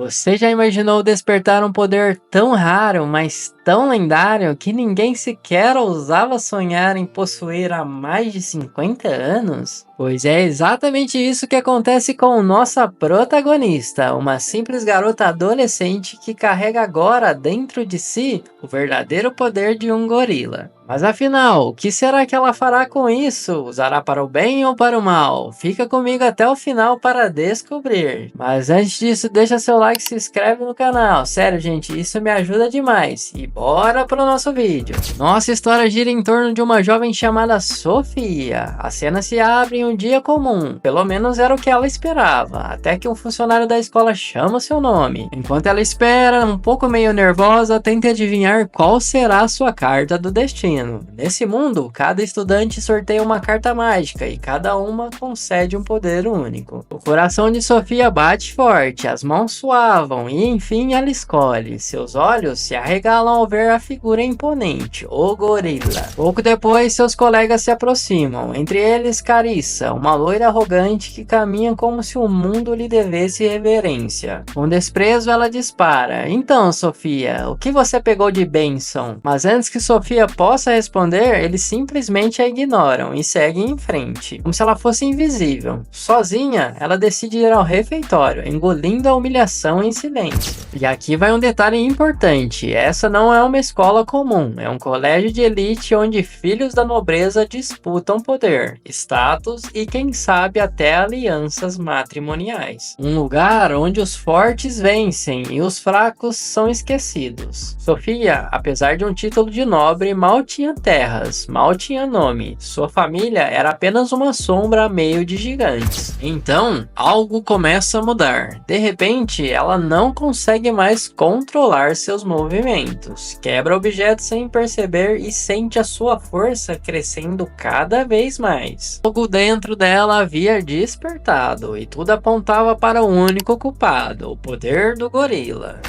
Você já imaginou despertar um poder tão raro, mas tão lendário, que ninguém sequer ousava sonhar em possuir há mais de 50 anos? Pois é exatamente isso que acontece com nossa protagonista, uma simples garota adolescente que carrega agora dentro de si o verdadeiro poder de um gorila. Mas afinal, o que será que ela fará com isso? Usará para o bem ou para o mal? Fica comigo até o final para descobrir. Mas antes disso, deixa seu like e se inscreve no canal. Sério, gente, isso me ajuda demais. E bora pro nosso vídeo. Nossa história gira em torno de uma jovem chamada Sofia. A cena se abre em um dia comum. Pelo menos era o que ela esperava. Até que um funcionário da escola chama seu nome. Enquanto ela espera, um pouco meio nervosa, tenta adivinhar qual será a sua carta do destino. Nesse mundo, cada estudante sorteia uma carta mágica e cada uma concede um poder único. O coração de Sofia bate forte, as mãos suavam e enfim ela escolhe. Seus olhos se arregalam ao ver a figura imponente, o gorila. Pouco depois, seus colegas se aproximam, entre eles Carissa, uma loira arrogante que caminha como se o mundo lhe devesse reverência. Com desprezo, ela dispara: "Então, Sofia, o que você pegou de bênção?" Mas antes que Sofia possa responder, eles simplesmente a ignoram e seguem em frente, como se ela fosse invisível. Sozinha, ela decide ir ao refeitório, engolindo a humilhação em silêncio. E aqui vai um detalhe importante: essa não é uma escola comum, é um colégio de elite onde filhos da nobreza disputam poder, status e quem sabe até alianças matrimoniais. Um lugar onde os fortes vencem e os fracos são esquecidos. Sofia, apesar de um título de nobre, mal tinha terras, mal tinha nome. Sua família era apenas uma sombra a meio de gigantes. Então, algo começa a mudar. De repente, ela não consegue mais controlar seus movimentos. Quebra objetos sem perceber e sente a sua força crescendo cada vez mais. Algo dentro dela havia despertado e tudo apontava para o único culpado, o poder do gorila.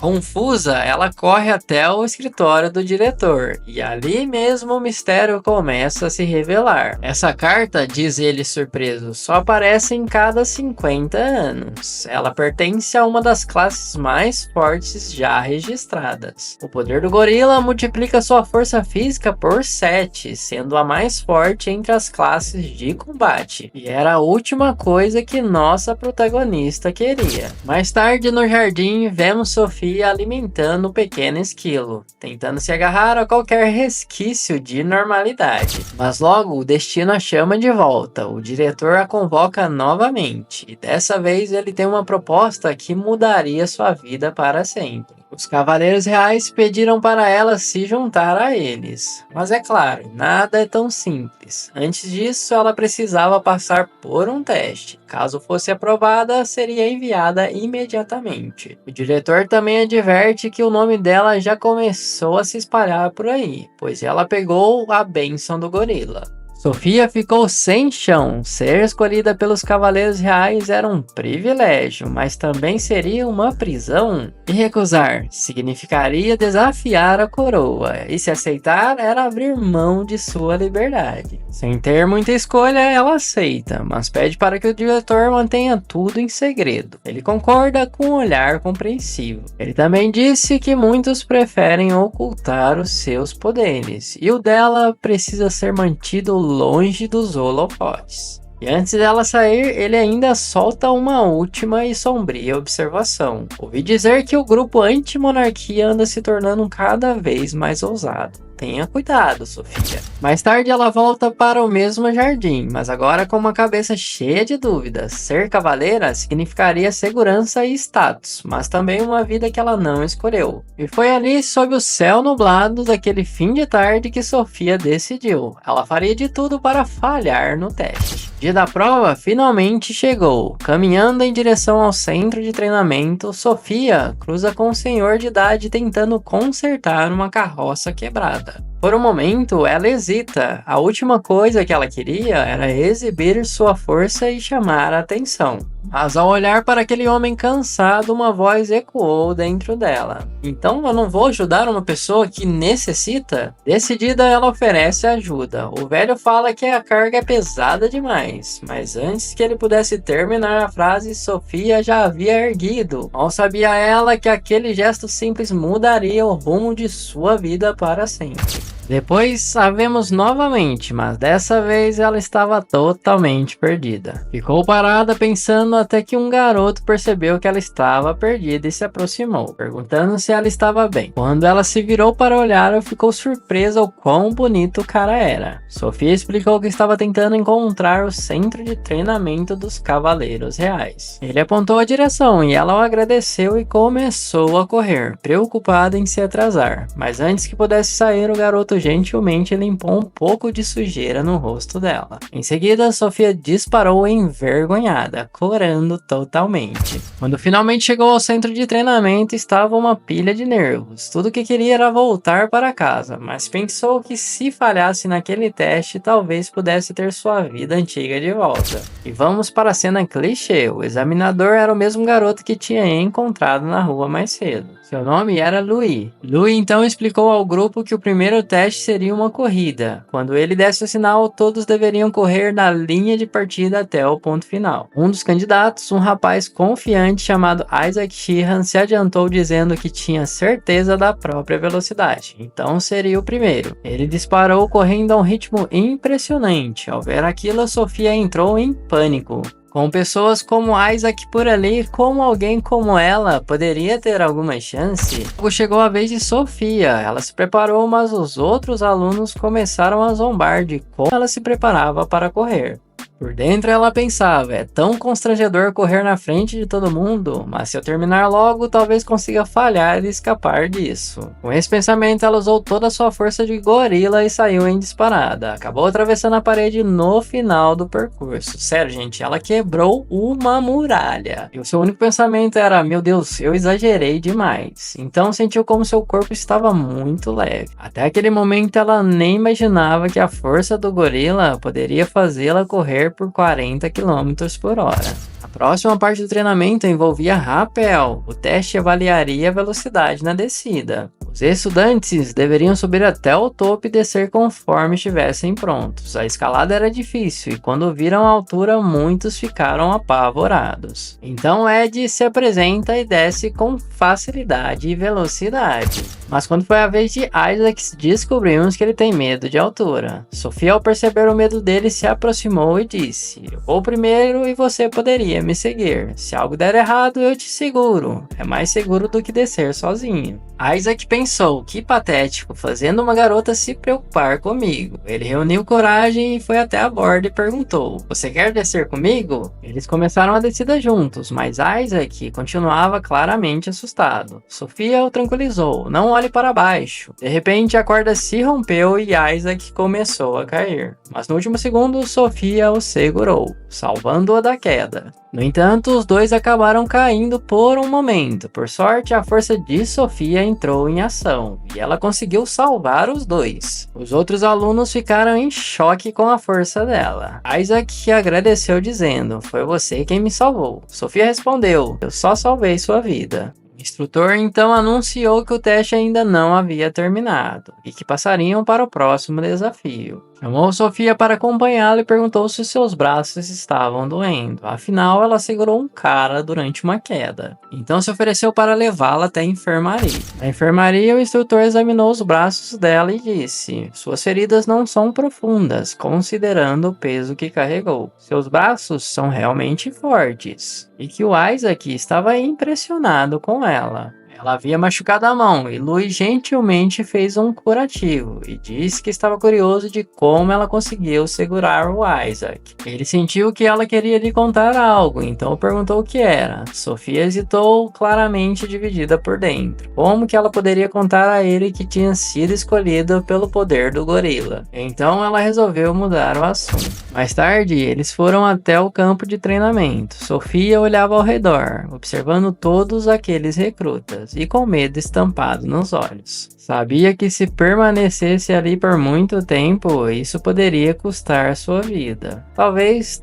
Confusa, ela corre até o escritório do diretor, e ali mesmo o mistério começa a se revelar. Essa carta, diz ele surpreso, só aparece em cada 50 anos. Ela pertence a uma das classes mais fortes já registradas. O poder do gorila multiplica sua força física por 7, sendo a mais forte entre as classes de combate. E era a última coisa que nossa protagonista queria. Mais tarde no jardim, vemos Sofia alimentando o pequeno esquilo, tentando se agarrar a qualquer resquício de normalidade. Mas logo o destino a chama de volta, o diretor a convoca novamente, e dessa vez ele tem uma proposta que mudaria sua vida para sempre. Os Cavaleiros Reais pediram para ela se juntar a eles, mas é claro, nada é tão simples. Antes disso, ela precisava passar por um teste. Caso fosse aprovada, seria enviada imediatamente. O diretor também adverte que o nome dela já começou a se espalhar por aí, pois ela pegou a bênção do gorila. Sofia ficou sem chão. Ser escolhida pelos Cavaleiros Reais era um privilégio, mas também seria uma prisão. E recusar significaria desafiar a coroa, e se aceitar era abrir mão de sua liberdade. Sem ter muita escolha, ela aceita, mas pede para que o diretor mantenha tudo em segredo. Ele concorda com um olhar compreensivo. Ele também disse que muitos preferem ocultar os seus poderes, e o dela precisa ser mantido longe dos holofotes. E antes dela sair, ele ainda solta uma última e sombria observação. Ouvi dizer que o grupo anti-monarquia anda se tornando cada vez mais ousado. Tenha cuidado, Sofia. Mais tarde ela volta para o mesmo jardim, mas agora com uma cabeça cheia de dúvidas. Ser cavaleira significaria segurança e status, mas também uma vida que ela não escolheu. E foi ali, sob o céu nublado daquele fim de tarde, que Sofia decidiu. Ela faria de tudo para falhar no teste. O dia da prova finalmente chegou. Caminhando em direção ao centro de treinamento, Sofia cruza com um senhor de idade tentando consertar uma carroça quebrada. Por um momento, ela hesita. A última coisa que ela queria era exibir sua força e chamar a atenção. Mas ao olhar para aquele homem cansado, uma voz ecoou dentro dela. Então eu não vou ajudar uma pessoa que necessita? Decidida, ela oferece ajuda. O velho fala que a carga é pesada demais, mas antes que ele pudesse terminar a frase, Sofia já havia erguido. Mal sabia ela que aquele gesto simples mudaria o rumo de sua vida para sempre. Depois a vemos novamente, mas dessa vez ela estava totalmente perdida. Ficou parada pensando até que um garoto percebeu que ela estava perdida e se aproximou, perguntando se ela estava bem. Quando ela se virou para olhar, ficou surpresa o quão bonito o cara era. Sofia explicou que estava tentando encontrar o centro de treinamento dos Cavaleiros Reais. Ele apontou a direção e ela o agradeceu e começou a correr, preocupada em se atrasar. Mas antes que pudesse sair, o garoto gentilmente limpou um pouco de sujeira no rosto dela. Em seguida, Sofia disparou envergonhada, corando totalmente. Quando finalmente chegou ao centro de treinamento, estava uma pilha de nervos. Tudo que queria era voltar para casa, mas pensou que se falhasse naquele teste, talvez pudesse ter sua vida antiga de volta. E vamos para a cena clichê. O examinador era o mesmo garoto que tinha encontrado na rua mais cedo. Seu nome era Louis. Louis então explicou ao grupo que o primeiro teste seria uma corrida. Quando ele desse o sinal, todos deveriam correr na linha de partida até o ponto final. Um dos candidatos, um rapaz confiante chamado Isaac Sheehan, se adiantou dizendo que tinha certeza da própria velocidade. Então seria o primeiro. Ele disparou correndo a um ritmo impressionante. Ao ver aquilo, Sofia entrou em pânico. Com pessoas como Isaac por ali, como alguém como ela poderia ter alguma chance? Logo chegou a vez de Sofia. Ela se preparou, mas os outros alunos começaram a zombar de como ela se preparava para correr. Por dentro ela pensava, é tão constrangedor correr na frente de todo mundo, mas se eu terminar logo, talvez consiga falhar e escapar disso. Com esse pensamento, ela usou toda a sua força de gorila e saiu em disparada. Acabou atravessando a parede no final do percurso. Sério, gente, ela quebrou uma muralha. E o seu único pensamento era, meu Deus, eu exagerei demais. Então sentiu como seu corpo estava muito leve. Até aquele momento ela nem imaginava que a força do gorila poderia fazê-la correr por 40 km por hora. A próxima parte do treinamento envolvia rapel. O teste avaliaria a velocidade na descida. Os estudantes deveriam subir até o topo e descer conforme estivessem prontos. A escalada era difícil e quando viram a altura, muitos ficaram apavorados. Então Ed se apresenta e desce com facilidade e velocidade. Mas quando foi a vez de Isaac, descobrimos que ele tem medo de altura. Sofia, ao perceber o medo dele, se aproximou e disse, eu vou primeiro e você poderia me seguir. Se algo der errado, eu te seguro. É mais seguro do que descer sozinho. Isaac pensou, que patético, fazendo uma garota se preocupar comigo. Ele reuniu coragem e foi até a borda e perguntou, você quer descer comigo? Eles começaram a descida juntos, mas Isaac continuava claramente assustado. Sofia o tranquilizou, não olhe para baixo. De repente a corda se rompeu e Isaac começou a cair. Mas no último segundo, Sofia o segurou, salvando-o da queda. No entanto, os dois acabaram caindo por um momento. Por sorte, a força de Sofia entrou em ação e ela conseguiu salvar os dois. Os outros alunos ficaram em choque com a força dela. Isaac agradeceu dizendo, foi você quem me salvou. Sofia respondeu, eu só salvei sua vida. O instrutor então anunciou que o teste ainda não havia terminado e que passariam para o próximo desafio. Chamou Sofia para acompanhá-la e perguntou se seus braços estavam doendo. Afinal, ela segurou um cara durante uma queda. Então se ofereceu para levá-la até a enfermaria. Na enfermaria, o instrutor examinou os braços dela e disse, suas feridas não são profundas, considerando o peso que carregou. Seus braços são realmente fortes. E que o Isaac estava impressionado com ela. Ela havia machucado a mão e Louis gentilmente fez um curativo e disse que estava curioso de como ela conseguiu segurar o Isaac. Ele sentiu que ela queria lhe contar algo, então perguntou o que era. Sofia hesitou, claramente dividida por dentro. Como que ela poderia contar a ele que tinha sido escolhida pelo poder do gorila? Então ela resolveu mudar o assunto. Mais tarde, eles foram até o campo de treinamento. Sofia olhava ao redor, observando todos aqueles recrutas. horas e com medo estampado nos olhos. Sabia que se permanecesse ali por muito tempo, isso poderia custar sua vida. Talvez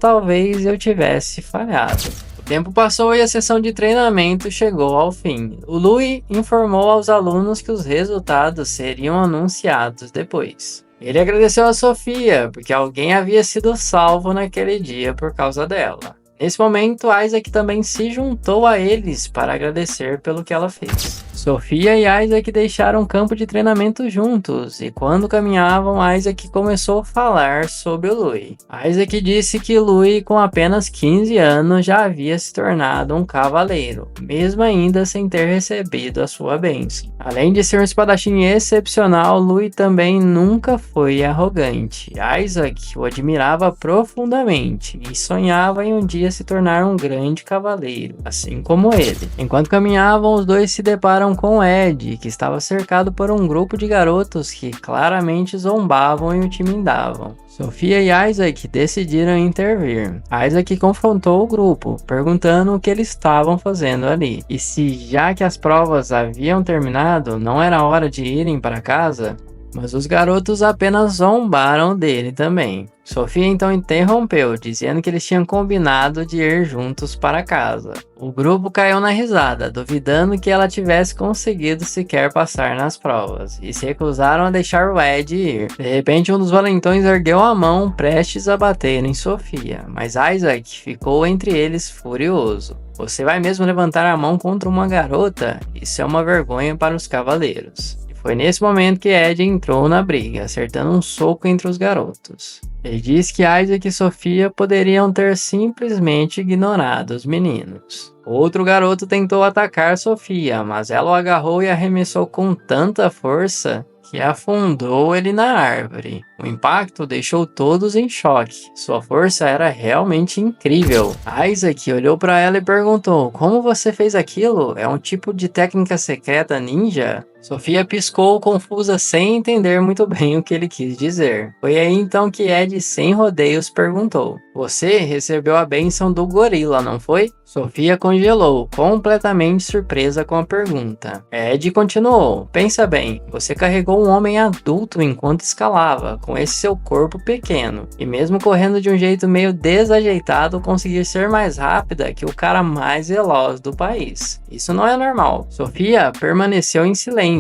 eu tivesse falhado. O tempo passou e a sessão de treinamento chegou ao fim. O Louie informou aos alunos que os resultados seriam anunciados depois. Ele agradeceu a Sofia, porque alguém havia sido salvo naquele dia por causa dela. Nesse momento, Isaac também se juntou a eles para agradecer pelo que ela fez. Sofia e Isaac deixaram o campo de treinamento juntos, e quando caminhavam, Isaac começou a falar sobre o Louie. Isaac disse que Louie, com apenas 15 anos, já havia se tornado um cavaleiro, mesmo ainda sem ter recebido a sua bênção. Além de ser um espadachim excepcional, Louie também nunca foi arrogante. Isaac o admirava profundamente e sonhava em um dia se tornar um grande cavaleiro, assim como ele. Enquanto caminhavam, os dois se deparam com Ed, que estava cercado por um grupo de garotos que claramente zombavam e o intimidavam. Sofia e Isaac decidiram intervir. Isaac confrontou o grupo, perguntando o que eles estavam fazendo ali. E se já que as provas haviam terminado, não era hora de irem para casa? Mas os garotos apenas zombaram dele também. Sofia então interrompeu, dizendo que eles tinham combinado de ir juntos para casa. O grupo caiu na risada, duvidando que ela tivesse conseguido sequer passar nas provas, e se recusaram a deixar o Ed ir. De repente, um dos valentões ergueu a mão, prestes a bater em Sofia, mas Isaac ficou entre eles furioso. Você vai mesmo levantar a mão contra uma garota? Isso é uma vergonha para os cavaleiros. Foi nesse momento que Ed entrou na briga, acertando um soco entre os garotos. Ele disse que Isaac e Sofia poderiam ter simplesmente ignorado os meninos. Outro garoto tentou atacar Sofia, mas ela o agarrou e arremessou com tanta força que afundou ele na árvore. O impacto deixou todos em choque. Sua força era realmente incrível. Isaac olhou para ela e perguntou: como você fez aquilo? É um tipo de técnica secreta ninja? Sofia piscou confusa sem entender muito bem o que ele quis dizer. Foi aí então que Ed, sem rodeios, perguntou: você recebeu a bênção do gorila, não foi? Sofia congelou, completamente surpresa com a pergunta. Ed continuou: pensa bem, você carregou um homem adulto enquanto escalava, com esse seu corpo pequeno, e mesmo correndo de um jeito meio desajeitado, conseguir ser mais rápida que o cara mais veloz do país. Isso não é normal. Sofia permaneceu em silêncio.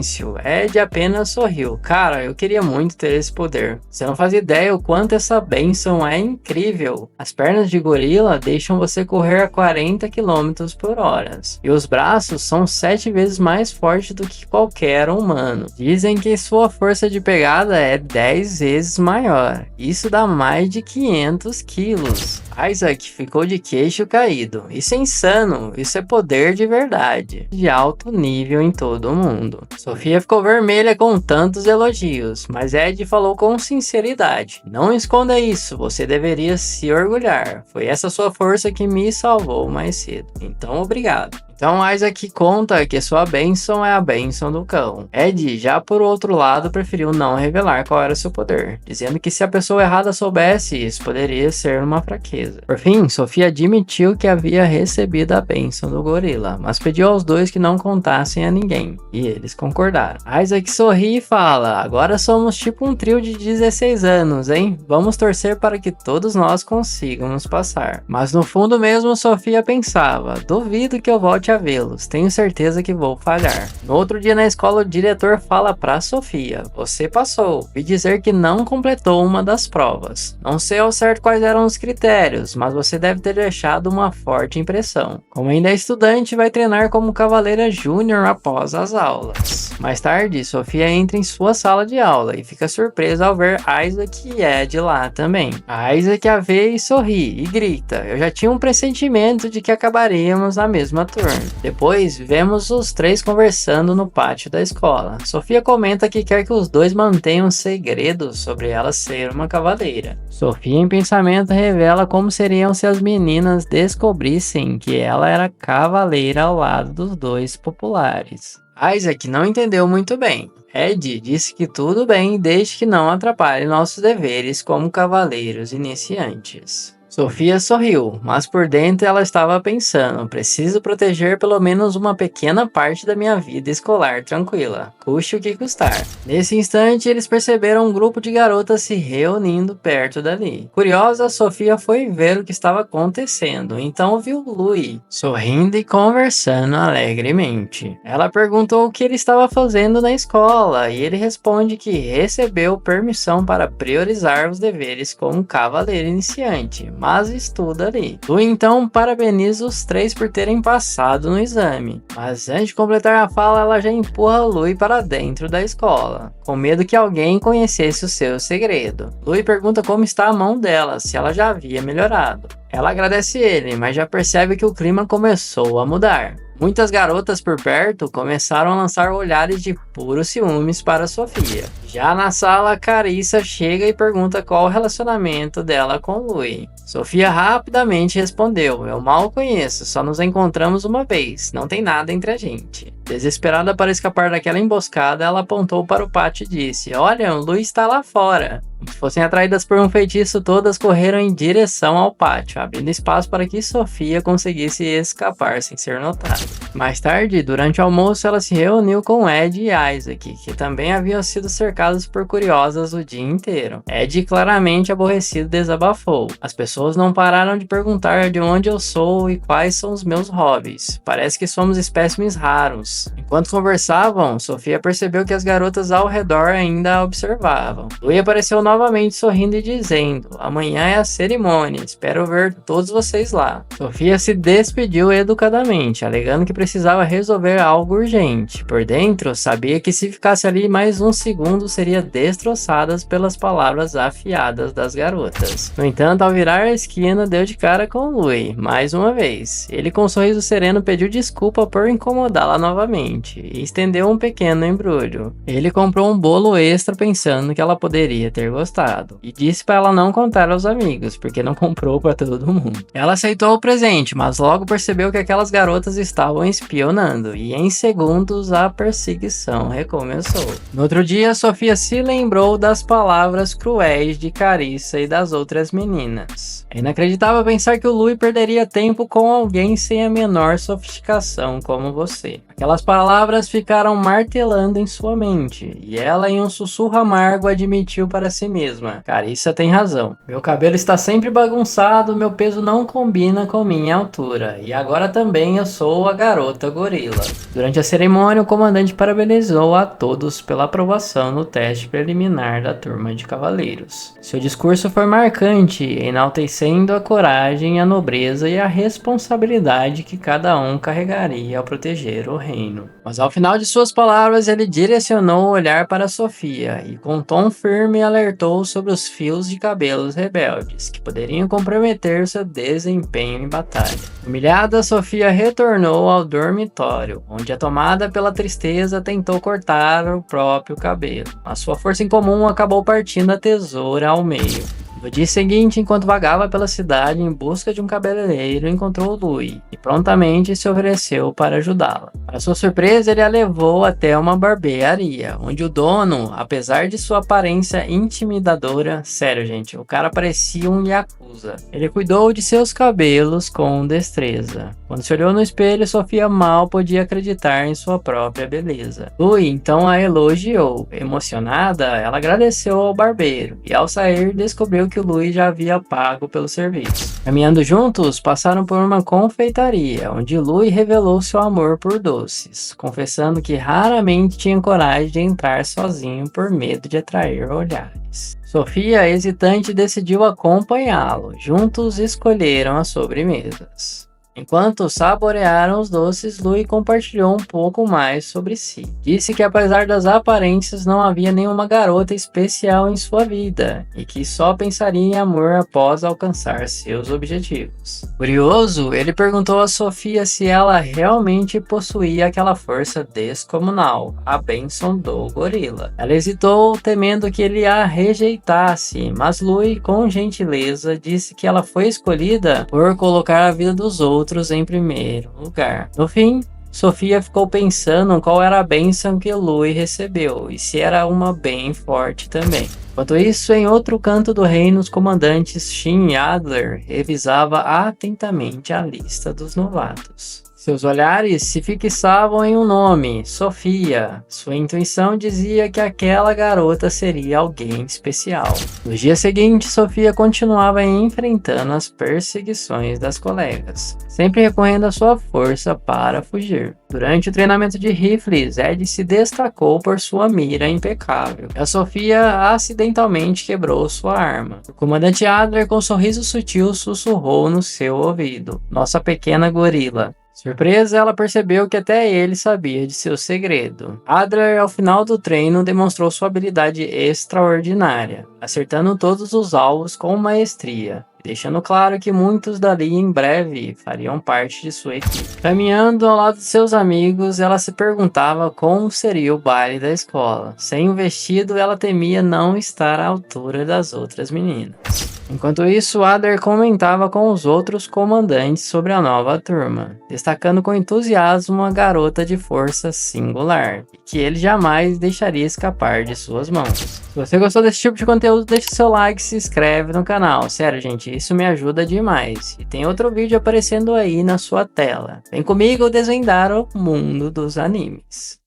Ed apenas sorriu. Cara, eu queria muito ter esse poder. Você não faz ideia o quanto essa bênção é incrível. As pernas de gorila deixam você correr a 40 km por hora. E os braços são 7 vezes mais fortes do que qualquer humano. Dizem que sua força de pegada é 10 vezes maior. Isso dá mais de 500 quilos. Isaac ficou de queixo caído. Isso é insano. Isso é poder de verdade. De alto nível em todo o mundo. Sofia ficou vermelha com tantos elogios, mas Ed falou com sinceridade: não esconda isso, você deveria se orgulhar. Foi essa sua força que me salvou mais cedo. Então, obrigado. Então Isaac conta que sua bênção é a bênção do cão. Ed, já por outro lado, preferiu não revelar qual era seu poder, dizendo que se a pessoa errada soubesse, isso poderia ser uma fraqueza. Por fim, Sofia admitiu que havia recebido a bênção do gorila, mas pediu aos dois que não contassem a ninguém, e eles concordaram. Isaac sorri e fala: agora somos tipo um trio de 16 anos, hein? Vamos torcer para que todos nós consigamos passar. Mas no fundo mesmo, Sofia pensava: duvido que eu volte a vê-los, tenho certeza que vou falhar. No outro dia na escola, o diretor fala pra Sofia: você passou, e dizer que não completou uma das provas. Não sei ao certo quais eram os critérios, mas você deve ter deixado uma forte impressão. Como ainda é estudante, vai treinar como cavaleira júnior após as aulas. Mais tarde, Sofia entra em sua sala de aula e fica surpresa ao ver Isaac e Ed lá também. A Isaac a vê e sorri e grita: eu já tinha um pressentimento de que acabaríamos na mesma turma. Depois, vemos os três conversando no pátio da escola. Sofia comenta que quer que os dois mantenham um segredo sobre ela ser uma cavaleira. Sofia, em pensamento, revela como seriam se as meninas descobrissem que ela era cavaleira ao lado dos dois populares. Isaac não entendeu muito bem. Ed disse que tudo bem desde que não atrapalhe nossos deveres como cavaleiros iniciantes. Sofia sorriu, mas por dentro ela estava pensando: preciso proteger pelo menos uma pequena parte da minha vida escolar tranquila, custe o que custar. Nesse instante, eles perceberam um grupo de garotas se reunindo perto dali. Curiosa, Sofia foi ver o que estava acontecendo, então viu Louis sorrindo e conversando alegremente. Ela perguntou o que ele estava fazendo na escola e ele responde que recebeu permissão para priorizar os deveres como um cavaleiro iniciante, mas estuda ali. Louis então parabeniza os três por terem passado no exame, mas antes de completar a fala, ela já empurra Louis para dentro da escola, com medo que alguém conhecesse o seu segredo. Louis pergunta como está a mão dela, se ela já havia melhorado. Ela agradece ele, mas já percebe que o clima começou a mudar. Muitas garotas por perto começaram a lançar olhares de puro ciúmes para Sofia. Já na sala, Carissa chega e pergunta qual o relacionamento dela com Louis. Sofia rapidamente respondeu: eu mal o conheço, só nos encontramos uma vez, não tem nada entre a gente. Desesperada para escapar daquela emboscada, ela apontou para o pátio e disse: olha, o Louis está lá fora. Como se fossem atraídas por um feitiço, todas correram em direção ao pátio, abrindo espaço para que Sofia conseguisse escapar sem ser notada. Mais tarde, durante o almoço, ela se reuniu com Ed e Isaac, que também haviam sido cercados por curiosas o dia inteiro. Ed, claramente aborrecido, desabafou: as pessoas não pararam de perguntar de onde eu sou e quais são os meus hobbies. Parece que somos espécimes raros. Enquanto conversavam, Sofia percebeu que as garotas ao redor ainda a observavam. Louis apareceu novamente sorrindo e dizendo: amanhã é a cerimônia, espero ver todos vocês lá. Sofia se despediu educadamente, alegando que precisava resolver algo urgente. Por dentro, sabia que se ficasse ali mais um segundo, seria destroçada pelas palavras afiadas das garotas. No entanto, ao virar a esquina, deu de cara com Louis, mais uma vez. Ele, com um sorriso sereno, pediu desculpa por incomodá-la novamente e estendeu um pequeno embrulho. Ele comprou um bolo extra pensando que ela poderia ter gostado e disse para ela não contar aos amigos, porque não comprou para todo mundo. Ela aceitou o presente, mas logo percebeu que aquelas garotas estavam espionando e em segundos a perseguição recomeçou. No outro dia, Sofia se lembrou das palavras cruéis de Carissa e das outras meninas. É inacreditável pensar que o Louis perderia tempo com alguém sem a menor sofisticação como você. Aquelas palavras ficaram martelando em sua mente, e ela, em um sussurro amargo, admitiu para si mesma: Carissa tem razão. Meu cabelo está sempre bagunçado, meu peso não combina com minha altura, e agora também eu sou a garota gorila. Durante a cerimônia, o comandante parabenizou a todos pela aprovação no teste preliminar da turma de cavaleiros. Seu discurso foi marcante, enaltecendo a coragem, a nobreza e a responsabilidade que cada um carregaria ao proteger o reino. Mas ao final de suas palavras, ele direcionou o olhar para Sofia e com tom firme alertou sobre os fios de cabelos rebeldes, que poderiam comprometer seu desempenho em batalha. Humilhada, Sofia retornou ao dormitório, onde, tomada pela tristeza, tentou cortar o próprio cabelo. A sua força incomum acabou partindo a tesoura ao meio. No dia seguinte, enquanto vagava pela cidade em busca de um cabeleireiro, encontrou Louis e prontamente se ofereceu para ajudá-la. Para sua surpresa, ele a levou até uma barbearia, onde o dono, apesar de sua aparência intimidadora, sério gente, o cara parecia um yakuza. Ele cuidou de seus cabelos com destreza. Quando se olhou no espelho, Sofia mal podia acreditar em sua própria beleza. Louis então a elogiou. Emocionada, ela agradeceu ao barbeiro e ao sair descobriu que o Louis já havia pago pelo serviço. Caminhando juntos, passaram por uma confeitaria, onde Louis revelou seu amor por doces, confessando que raramente tinha coragem de entrar sozinho por medo de atrair olhares. Sofia, hesitante, decidiu acompanhá-lo. Juntos escolheram as sobremesas. Enquanto saborearam os doces, Louis compartilhou um pouco mais sobre si. Disse que apesar das aparências não havia nenhuma garota especial em sua vida e que só pensaria em amor após alcançar seus objetivos. Curioso, ele perguntou a Sofia se ela realmente possuía aquela força descomunal, a bênção do gorila. Ela hesitou, temendo que ele a rejeitasse, mas Louis, com gentileza, disse que ela foi escolhida por colocar a vida dos outros em primeiro lugar. No fim, Sofia ficou pensando qual era a bênção que Louis recebeu e se era uma bem forte também. Enquanto isso, em outro canto do reino, os comandantes Shin e Adler revisava atentamente a lista dos novatos. Seus olhares se fixavam em um nome, Sofia. Sua intuição dizia que aquela garota seria alguém especial. Nos dias seguintes, Sofia continuava enfrentando as perseguições das colegas, sempre recorrendo à sua força para fugir. Durante o treinamento de rifles, Ed se destacou por sua mira impecável. A Sofia acidentalmente quebrou sua arma. O comandante Adler, com um sorriso sutil, sussurrou no seu ouvido: "Nossa pequena gorila." Surpresa, ela percebeu que até ele sabia de seu segredo. Adler, ao final do treino, demonstrou sua habilidade extraordinária, acertando todos os alvos com maestria, deixando claro que muitos dali em breve fariam parte de sua equipe. Caminhando ao lado de seus amigos, ela se perguntava como seria o baile da escola. Sem o vestido, ela temia não estar à altura das outras meninas. Enquanto isso, Adler comentava com os outros comandantes sobre a nova turma, destacando com entusiasmo a garota de força singular, que ele jamais deixaria escapar de suas mãos. Se você gostou desse tipo de conteúdo, deixa seu like e se inscreve no canal. Sério, gente, isso me ajuda demais. E tem outro vídeo aparecendo aí na sua tela. Vem comigo desvendar o mundo dos animes.